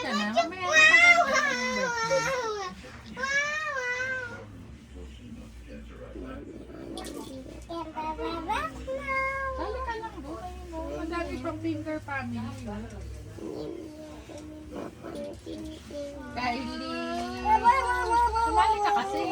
ka na. Mamaya na pag-birthday. Sali ka lang doon. Ang dami pang finger family. Kylie. Sumali ka kasi.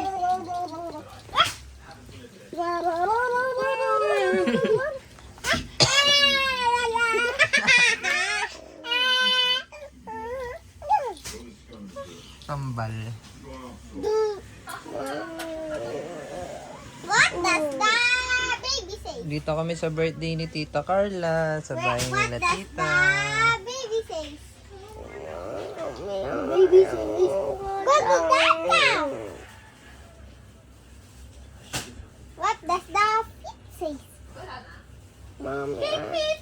Tambal. What does the baby say? Dito kami sa birthday ni Tita Carla. Sa bahay nila What does Tita. the baby say? Baby says, go to that now. What does the pig say? Mommy. Pig, pig.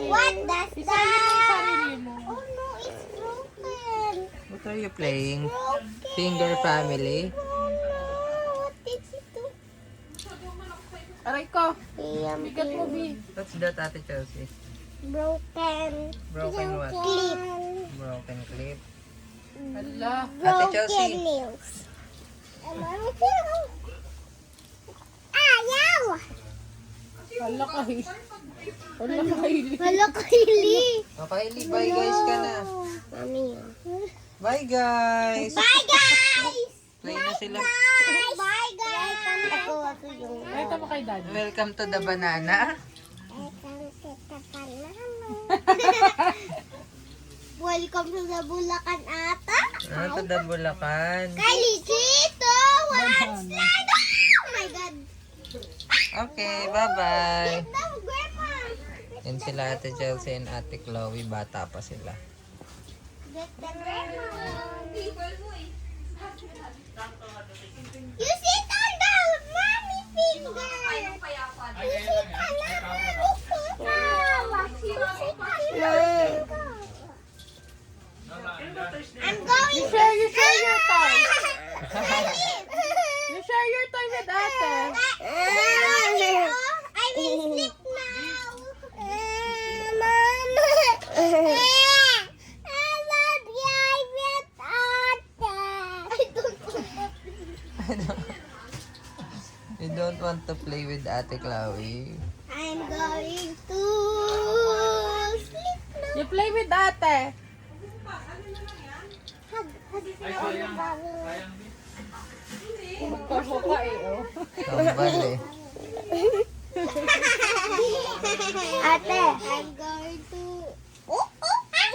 What does the... Sarili mo. Oh no, it's broken. What are you playing? Broken. Finger family? Oh no, what did you do? Aray ko. Bigat mo, Bi. What's that, Ate Chelsea? Broken. Broken what? Clip. Broken clip. Hala. Ate Chelsea. Broken nails. Ayaw! Hala ka, Hi. Hala ka, Hailey. Hala, Kylie. Okay, bye guys ka na. Mami. Bye guys! Bye, guys! Play na sila. Bye, guys! Ako yung... Ito mo kay Daddy. Welcome to the banana. Welcome to the Bulacan ata. Ano to the Bulacan? Kylie, dito! One slide! Oh my God! Okay, bye-bye. Get down, Grandma! Yan sila Ate Chelsea and Ate Chloe. Bata pa sila. Get the Grandma! You sit on the mommy finger! You sit on the mommy finger! You sit on the I'm going You share your toy. You share your toy with ate. I will sleep now. Mama. I love you. I will I don't want to. You don't want to play with Ate Chloe? I'm going to sleep now. You play with ate. Magkabuka eh, oh. Tambal eh. Ate, I'm going to... I'm going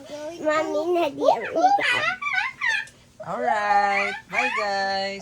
to... Mommy, Alright. Bye guys.